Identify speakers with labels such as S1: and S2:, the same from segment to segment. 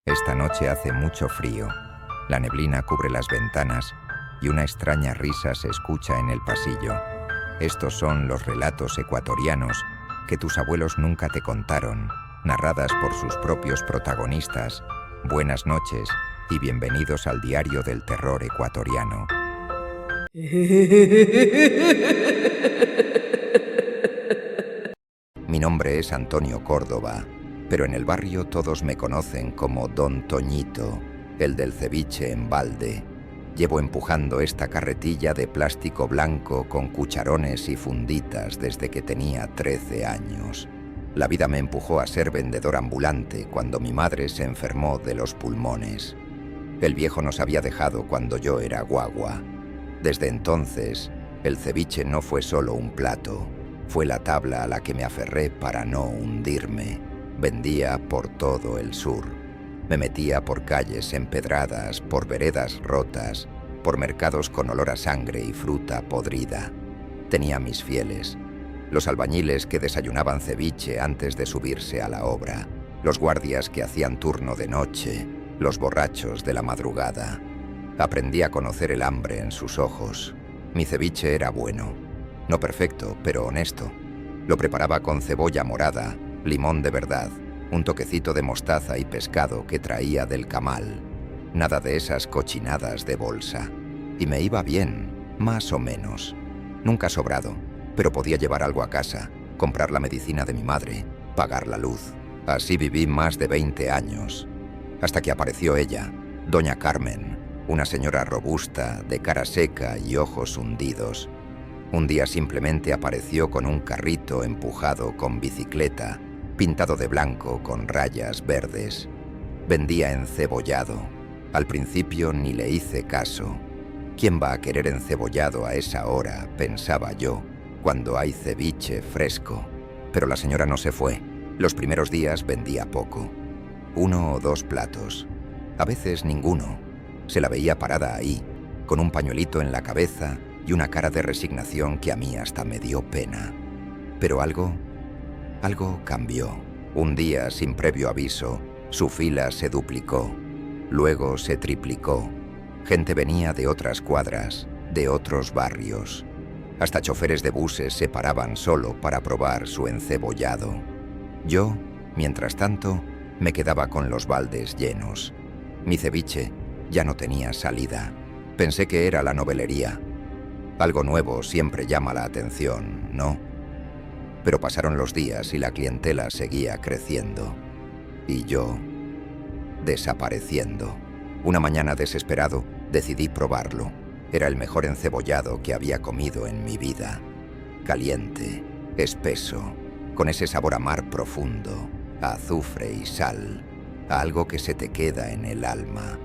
S1: Esta noche hace mucho frío. La neblina cubre las ventanas y una extraña risa se escucha en el pasillo. Estos son los relatos ecuatorianos que tus abuelos nunca te contaron, narradas por sus propios protagonistas. Buenas noches y bienvenidos al Diario del Terror Ecuatoriano. Mi nombre es Antonio Córdoba, pero en el barrio todos me conocen como Don Toñito, el del ceviche en balde. Llevo empujando esta carretilla de plástico blanco con cucharones y funditas desde que tenía 13 años. La vida me empujó a ser vendedor ambulante cuando mi madre se enfermó de los pulmones. El viejo nos había dejado cuando yo era guagua. Desde entonces, el ceviche no fue solo un plato, fue la tabla a la que me aferré para no hundirme. Vendía por todo el sur. Me metía por calles empedradas, por veredas rotas, por mercados con olor a sangre y fruta podrida. Tenía mis fieles, los albañiles que desayunaban ceviche antes de subirse a la obra, los guardias que hacían turno de noche, los borrachos de la madrugada. Aprendí a conocer el hambre en sus ojos. Mi ceviche era bueno, no perfecto, pero honesto. Lo preparaba con cebolla morada, limón de verdad, un toquecito de mostaza y pescado que traía del Camal. Nada de esas cochinadas de bolsa. Y me iba bien, más o menos. Nunca sobrado, pero podía llevar algo a casa, comprar la medicina de mi madre, pagar la luz. Así viví más de 20 años, hasta que apareció ella, Doña Carmen, una señora robusta, de cara seca y ojos hundidos. Un día simplemente apareció con un carrito empujado con bicicleta, pintado de blanco con rayas verdes. Vendía encebollado. Al principio ni le hice caso. ¿Quién va a querer encebollado a esa hora?, pensaba yo, cuando hay ceviche fresco. Pero la señora no se fue. Los primeros días vendía poco. 1 o 2 platos. A veces ninguno. Se la veía parada ahí, con un pañuelito en la cabeza y una cara de resignación que a mí hasta me dio pena. Pero algo cambió. Un día, sin previo aviso, su fila se duplicó. Luego se triplicó. Gente venía de otras cuadras, de otros barrios. Hasta choferes de buses se paraban solo para probar su encebollado. Yo, mientras tanto, me quedaba con los baldes llenos. Mi ceviche ya no tenía salida. Pensé que era la novelería. Algo nuevo siempre llama la atención, ¿no? Pero pasaron los días y la clientela seguía creciendo. Y yo, desapareciendo. Una mañana desesperado, decidí probarlo. Era el mejor encebollado que había comido en mi vida. Caliente, espeso, con ese sabor a mar profundo, a azufre y sal, a algo que se te queda en el alma.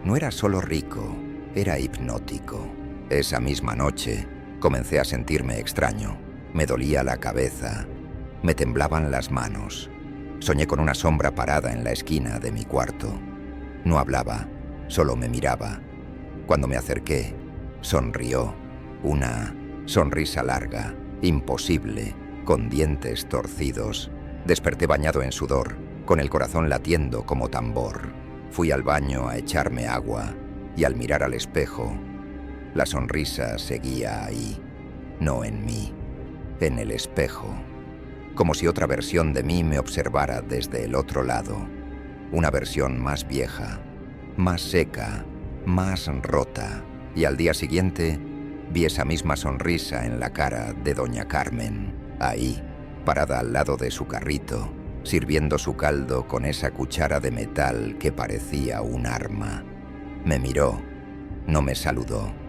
S1: No era solo rico, era hipnótico. Esa misma noche, comencé a sentirme extraño. Me dolía la cabeza, me temblaban las manos. Soñé con una sombra parada en la esquina de mi cuarto. No hablaba, solo me miraba. Cuando me acerqué, sonrió. Una sonrisa larga, imposible, con dientes torcidos. Desperté bañado en sudor, con el corazón latiendo como tambor. Fui al baño a echarme agua y al mirar al espejo, la sonrisa seguía ahí, no en mí. En el espejo, como si otra versión de mí me observara desde el otro lado, una versión más vieja, más seca, más rota, y al día siguiente vi esa misma sonrisa en la cara de Doña Carmen, ahí, parada al lado de su carrito, sirviendo su caldo con esa cuchara de metal que parecía un arma. Me miró, no me saludó.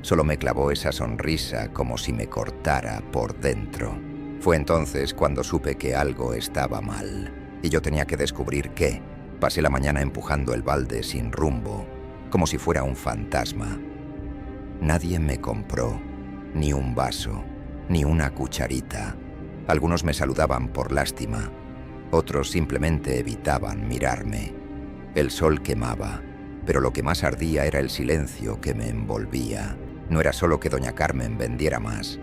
S1: Solo me clavó esa sonrisa como si me cortara por dentro. Fue entonces cuando supe que algo estaba mal, y yo tenía que descubrir qué. Pasé la mañana empujando el balde sin rumbo, como si fuera un fantasma. Nadie me compró, ni un vaso, ni una cucharita. Algunos me saludaban por lástima, otros simplemente evitaban mirarme. El sol quemaba, pero lo que más ardía era el silencio que me envolvía. No era solo que Doña Carmen vendiera más,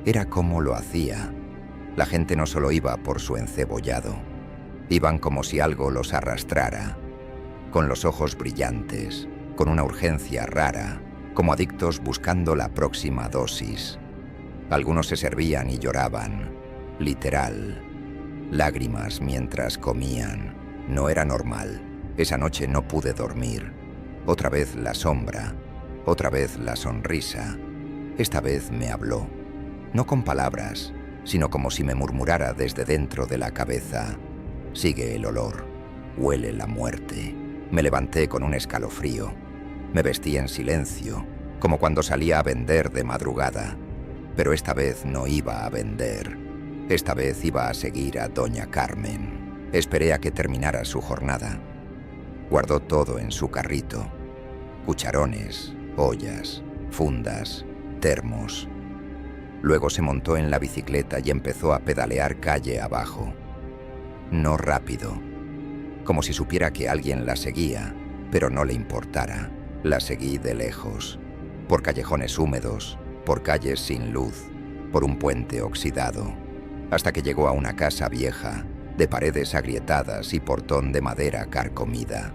S1: era cómo lo hacía. La gente no solo iba por su encebollado, iban como si algo los arrastrara. con los ojos brillantes, con una urgencia rara, como adictos buscando la próxima dosis. Algunos se servían y lloraban, literal. Lágrimas mientras comían. No era normal. Esa noche no pude dormir. Otra vez la sombra, otra vez la sonrisa. Esta vez me habló. No con palabras, sino como si me murmurara desde dentro de la cabeza. Sigue el olor. Huele la muerte. Me levanté con un escalofrío. Me vestí en silencio, como cuando salía a vender de madrugada. Pero esta vez no iba a vender. Esta vez iba a seguir a doña Carmen. Esperé a que terminara su jornada. Guardó todo en su carrito. Cucharones, ollas, fundas, termos. Luego se montó en la bicicleta y empezó a pedalear calle abajo. No rápido, como si supiera que alguien la seguía, pero no le importara. La seguí de lejos, por callejones húmedos, por calles sin luz, por un puente oxidado, hasta que llegó a una casa vieja, de paredes agrietadas y portón de madera carcomida.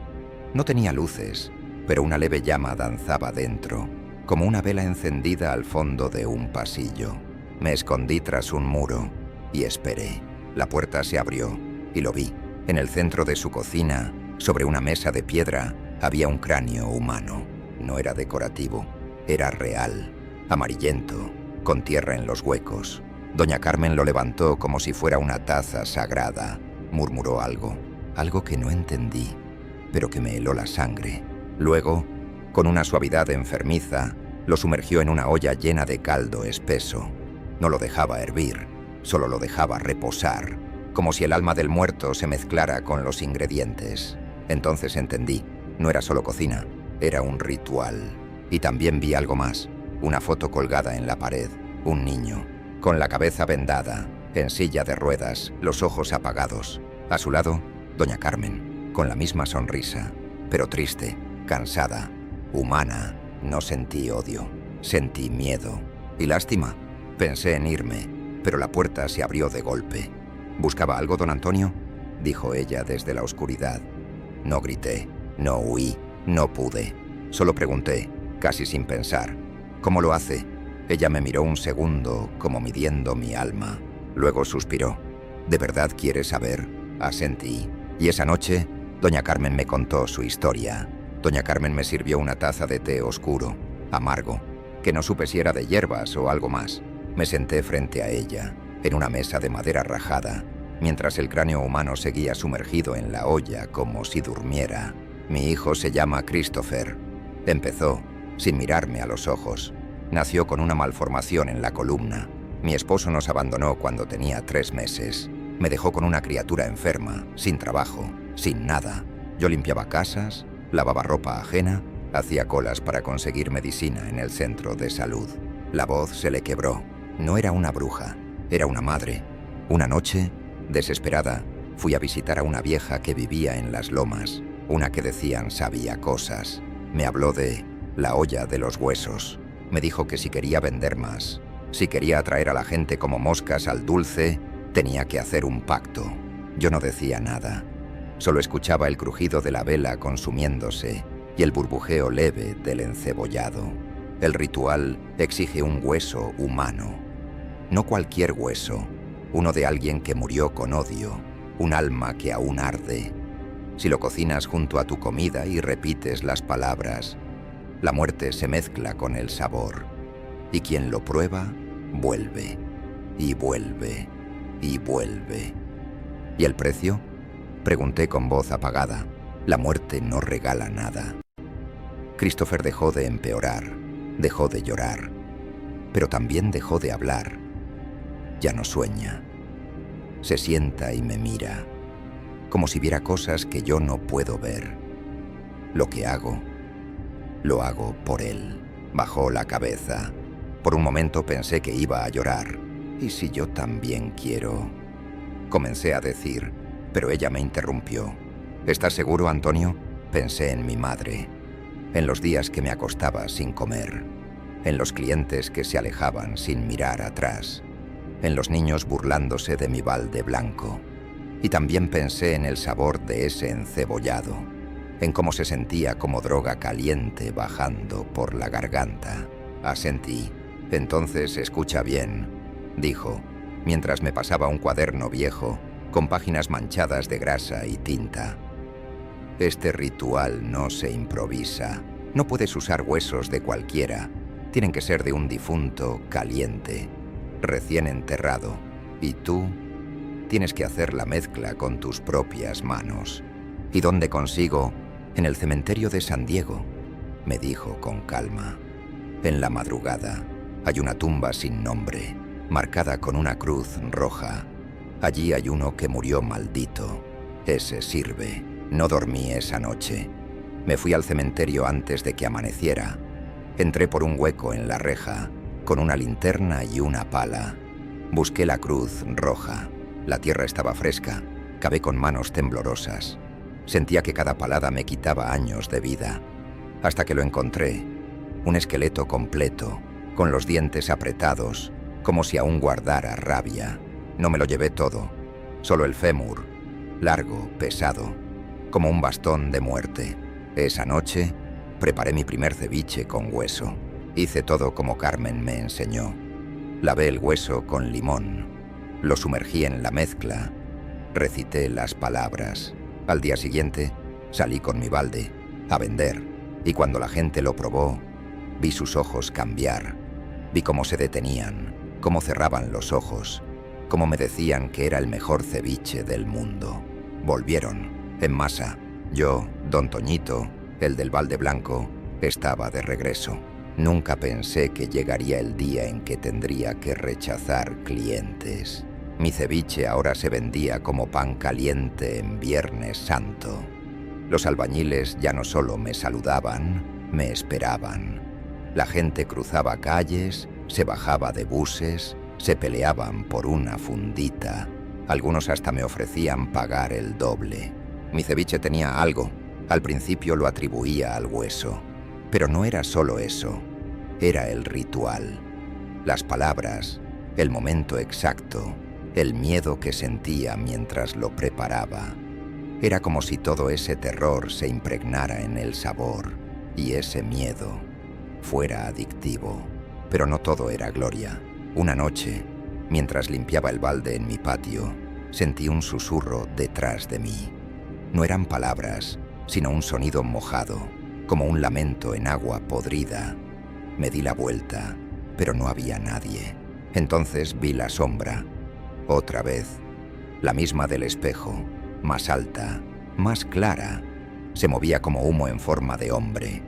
S1: No tenía luces, pero una leve llama danzaba dentro, como una vela encendida al fondo de un pasillo. Me escondí tras un muro y esperé. La puerta se abrió y lo vi. En el centro de su cocina, sobre una mesa de piedra, había un cráneo humano. No era decorativo, era real, amarillento, con tierra en los huecos. Doña Carmen lo levantó como si fuera una taza sagrada. Murmuró algo que no entendí, pero que me heló la sangre. Luego, con una suavidad enfermiza, lo sumergió en una olla llena de caldo espeso. No lo dejaba hervir, solo lo dejaba reposar, como si el alma del muerto se mezclara con los ingredientes. Entonces entendí, no era solo cocina, era un ritual. Y también vi algo más, una foto colgada en la pared, un niño, con la cabeza vendada, en silla de ruedas, los ojos apagados. A su lado, doña Carmen, con la misma sonrisa, pero triste, cansada, humana. No sentí odio, sentí miedo y lástima. Pensé en irme, pero la puerta se abrió de golpe. ¿Buscaba algo, don Antonio?, dijo ella desde la oscuridad. No grité, no huí, no pude. Solo pregunté, casi sin pensar, ¿cómo lo hace? Ella me miró un segundo, como midiendo mi alma. Luego suspiró. ¿De verdad quieres saber? Asentí. Y esa noche, doña Carmen me contó su historia. Doña Carmen me sirvió una taza de té oscuro, amargo, que no supe si era de hierbas o algo más. Me senté frente a ella, en una mesa de madera rajada, mientras el cráneo humano seguía sumergido en la olla como si durmiera. Mi hijo se llama Christopher. Empezó, sin mirarme a los ojos. Nació con una malformación en la columna. Mi esposo nos abandonó cuando tenía 3 meses. Me dejó con una criatura enferma, sin trabajo, sin nada. Yo limpiaba casas, lavaba ropa ajena, hacía colas para conseguir medicina en el centro de salud. La voz se le quebró. No era una bruja, era una madre. Una noche, desesperada, fui a visitar a una vieja que vivía en las lomas, una que decían sabía cosas. Me habló de la olla de los huesos. Me dijo que si quería vender más, si quería atraer a la gente como moscas al dulce, tenía que hacer un pacto. Yo no decía nada. Solo escuchaba el crujido de la vela consumiéndose y el burbujeo leve del encebollado. El ritual exige un hueso humano. No cualquier hueso, uno de alguien que murió con odio, un alma que aún arde. Si lo cocinas junto a tu comida y repites las palabras, la muerte se mezcla con el sabor. Y quien lo prueba, vuelve, y vuelve, y vuelve. ¿Y el precio?, pregunté con voz apagada. La muerte no regala nada. Christopher dejó de empeorar, dejó de llorar, pero también dejó de hablar. Ya no sueña. Se sienta y me mira, como si viera cosas que yo no puedo ver. Lo que hago, lo hago por él. Bajó la cabeza. Por un momento pensé que iba a llorar. ¿Y si yo también quiero? Comencé a decir, pero ella me interrumpió. ¿Estás seguro, Antonio? Pensé en mi madre, en los días que me acostaba sin comer, en los clientes que se alejaban sin mirar atrás, en los niños burlándose de mi balde blanco. Y también pensé en el sabor de ese encebollado, en cómo se sentía como droga caliente bajando por la garganta. Asentí. Entonces escucha bien, dijo, mientras me pasaba un cuaderno viejo con páginas manchadas de grasa y tinta. Este ritual no se improvisa. No puedes usar huesos de cualquiera. Tienen que ser de un difunto caliente, recién enterrado. Y tú tienes que hacer la mezcla con tus propias manos. ¿Y dónde consigo? En el cementerio de San Diego, me dijo con calma. En la madrugada hay una tumba sin nombre, marcada con una cruz roja. Allí hay uno que murió maldito. Ese sirve. No dormí esa noche. Me fui al cementerio antes de que amaneciera. Entré por un hueco en la reja, con una linterna y una pala. Busqué la cruz roja. La tierra estaba fresca. Cavé con manos temblorosas. Sentía que cada palada me quitaba años de vida. Hasta que lo encontré. Un esqueleto completo, con los dientes apretados, como si aún guardara rabia. No me lo llevé todo, solo el fémur, largo, pesado, como un bastón de muerte. Esa noche preparé mi primer ceviche con hueso. Hice todo como Carmen me enseñó. Lavé el hueso con limón, lo sumergí en la mezcla, recité las palabras. Al día siguiente salí con mi balde a vender y cuando la gente lo probó, vi sus ojos cambiar. Vi cómo se detenían, cómo cerraban los ojos, cómo me decían que era el mejor ceviche del mundo. Volvieron, en masa. Yo, don Toñito, el del balde blanco, estaba de regreso. Nunca pensé que llegaría el día en que tendría que rechazar clientes. Mi ceviche ahora se vendía como pan caliente en Viernes Santo. Los albañiles ya no solo me saludaban, me esperaban. La gente cruzaba calles, se bajaba de buses, se peleaban por una fundita. Algunos hasta me ofrecían pagar el doble. Mi ceviche tenía algo. Al principio lo atribuía al hueso. Pero no era solo eso. Era el ritual. Las palabras, el momento exacto, el miedo que sentía mientras lo preparaba. Era como si todo ese terror se impregnara en el sabor y ese miedo fuera adictivo. Pero no todo era gloria. Una noche, mientras limpiaba el balde en mi patio, sentí un susurro detrás de mí. No eran palabras, sino un sonido mojado, como un lamento en agua podrida. Me di la vuelta, pero no había nadie. Entonces vi la sombra. Otra vez, la misma del espejo, más alta, más clara. Se movía como humo en forma de hombre,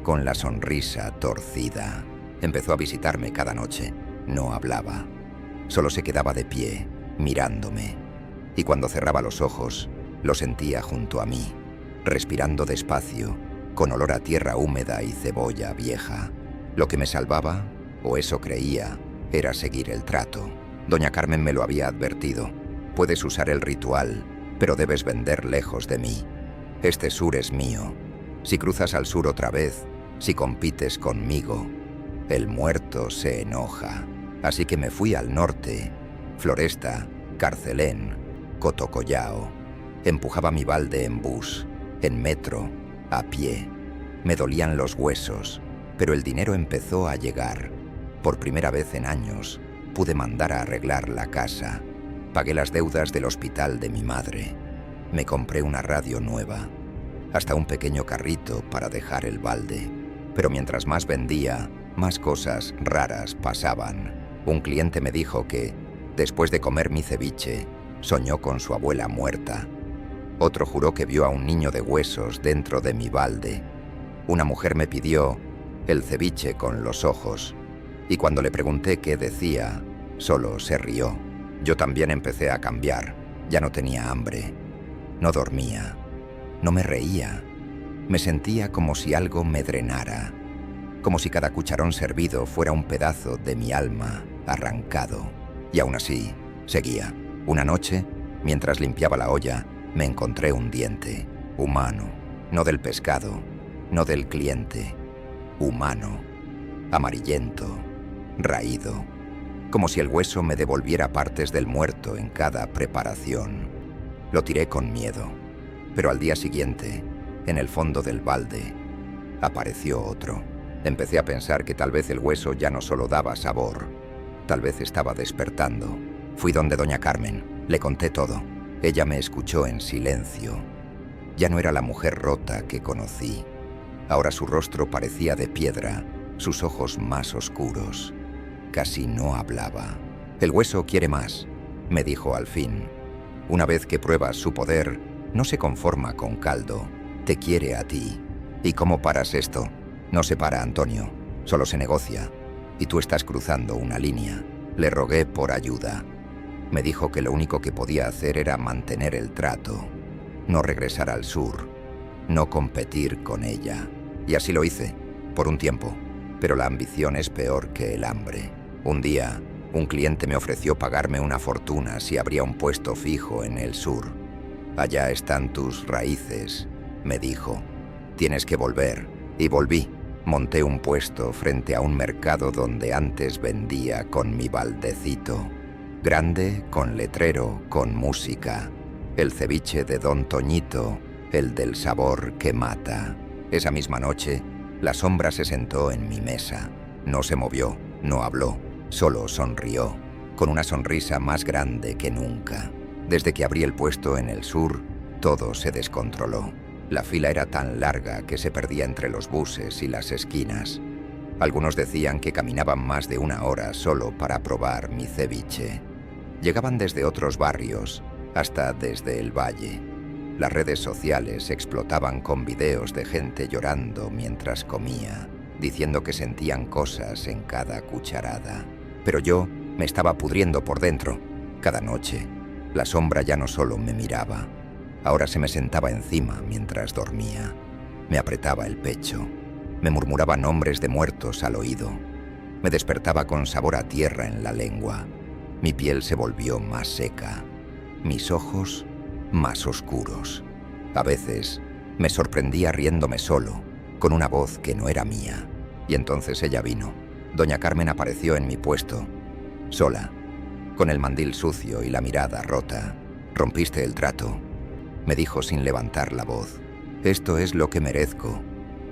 S1: con la sonrisa torcida. Empezó a visitarme cada noche. No hablaba. Solo se quedaba de pie, mirándome. Y cuando cerraba los ojos, lo sentía junto a mí, respirando despacio, con olor a tierra húmeda y cebolla vieja. Lo que me salvaba, o eso creía, era seguir el trato. Doña Carmen me lo había advertido. Puedes usar el ritual, pero debes vender lejos de mí. Este sur es mío. Si cruzas al sur otra vez, si compites conmigo, el muerto se enoja. Así que me fui al norte, Floresta, Carcelén, Cotocollao. Empujaba mi balde en bus, en metro, a pie. Me dolían los huesos, pero el dinero empezó a llegar. Por primera vez en años, pude mandar a arreglar la casa. Pagué las deudas del hospital de mi madre. Me compré una radio nueva, hasta un pequeño carrito para dejar el balde. Pero mientras más vendía, más cosas raras pasaban. Un cliente me dijo que, después de comer mi ceviche, soñó con su abuela muerta. Otro juró que vio a un niño de huesos dentro de mi balde. Una mujer me pidió el ceviche con los ojos, y cuando le pregunté qué decía, solo se rió. Yo también empecé a cambiar. Ya no tenía hambre. No dormía. No me reía. Me sentía como si algo me drenara, como si cada cucharón servido fuera un pedazo de mi alma arrancado. Y aún así, seguía. Una noche, mientras limpiaba la olla, me encontré un diente, humano, no del pescado, no del cliente, humano, amarillento, raído, como si el hueso me devolviera partes del muerto en cada preparación. Lo tiré con miedo, pero al día siguiente en el fondo del balde. Apareció otro. Empecé a pensar que tal vez el hueso ya no solo daba sabor, tal vez estaba despertando. Fui donde doña Carmen, le conté todo. Ella me escuchó en silencio. Ya no era la mujer rota que conocí. Ahora su rostro parecía de piedra, sus ojos más oscuros. Casi no hablaba. «El hueso quiere más», me dijo al fin. «Una vez que pruebas su poder, no se conforma con caldo, te quiere a ti. ¿Y cómo paras esto? No se para, Antonio, solo se negocia. Y tú estás cruzando una línea». Le rogué por ayuda. Me dijo que lo único que podía hacer era mantener el trato, no regresar al sur, no competir con ella. Y así lo hice, por un tiempo. Pero la ambición es peor que el hambre. Un día, un cliente me ofreció pagarme una fortuna si abría un puesto fijo en el sur. «Allá están tus raíces», me dijo. «Tienes que volver». Y volví. Monté un puesto frente a un mercado donde antes vendía con mi baldecito. Grande, con letrero, con música. El ceviche de Don Toñito, el del sabor que mata. Esa misma noche, la sombra se sentó en mi mesa. No se movió, no habló, solo sonrió, con una sonrisa más grande que nunca. Desde que abrí el puesto en el sur, todo se descontroló. La fila era tan larga que se perdía entre los buses y las esquinas. Algunos decían que caminaban más de una hora solo para probar mi ceviche. Llegaban desde otros barrios, hasta desde el valle. Las redes sociales explotaban con videos de gente llorando mientras comía, diciendo que sentían cosas en cada cucharada. Pero yo me estaba pudriendo por dentro. Cada noche, la sombra ya no solo me miraba, ahora se me sentaba encima mientras dormía. Me apretaba el pecho, me murmuraba nombres de muertos al oído. Me despertaba con sabor a tierra en la lengua. Mi piel se volvió más seca, mis ojos más oscuros. A veces me sorprendía riéndome solo, con una voz que no era mía. Y entonces ella vino. Doña Carmen apareció en mi puesto, sola, con el mandil sucio y la mirada rota. «Rompiste el trato», me dijo sin levantar la voz. «Esto es lo que merezco»,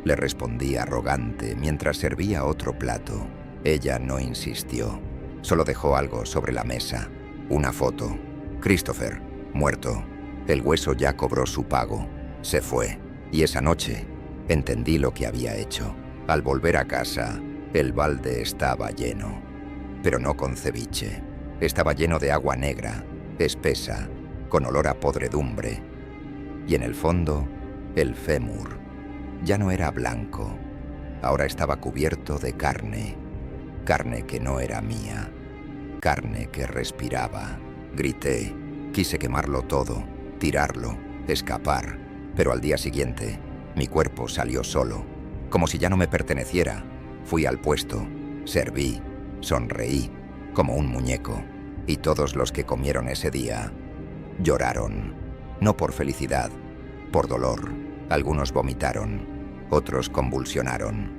S1: le respondí arrogante mientras servía otro plato. Ella no insistió, solo dejó algo sobre la mesa. Una foto. Christopher, muerto. El hueso ya cobró su pago. Se fue. Y esa noche entendí lo que había hecho. Al volver a casa, el balde estaba lleno. Pero no con ceviche. Estaba lleno de agua negra, espesa, con olor a podredumbre. Y en el fondo, el fémur. Ya no era blanco. Ahora estaba cubierto de carne. Carne que no era mía. Carne que respiraba. Grité. Quise quemarlo todo, tirarlo, escapar. Pero al día siguiente, mi cuerpo salió solo. Como si ya no me perteneciera. Fui al puesto. Serví. Sonreí. Como un muñeco. Y todos los que comieron ese día lloraron. No por felicidad, por dolor. Algunos vomitaron, otros convulsionaron.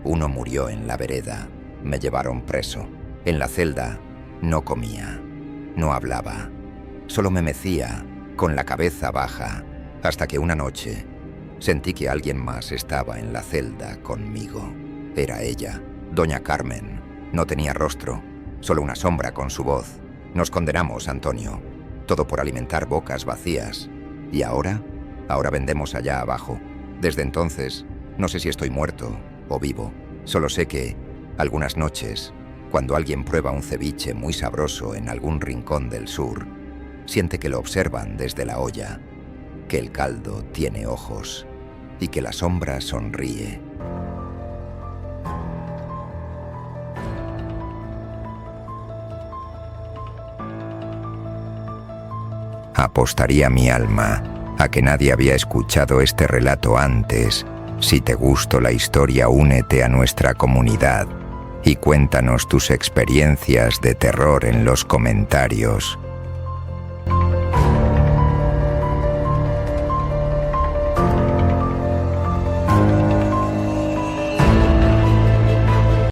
S1: Uno murió en la vereda. Me llevaron preso. En la celda no comía, no hablaba. Solo me mecía, con la cabeza baja, hasta que una noche sentí que alguien más estaba en la celda conmigo. Era ella, doña Carmen. No tenía rostro, solo una sombra con su voz. «Nos condenamos, Antonio. Todo por alimentar bocas vacías. ¿Y ahora? Ahora vendemos allá abajo. Desde entonces, no sé si estoy muerto o vivo. Solo sé que, algunas noches, cuando alguien prueba un ceviche muy sabroso en algún rincón del sur, siente que lo observan desde la olla, que el caldo tiene ojos y que la sombra sonríe». Apostaría mi alma a que nadie había escuchado este relato antes. Si te gustó la historia, únete a nuestra comunidad y cuéntanos tus experiencias de terror en los comentarios.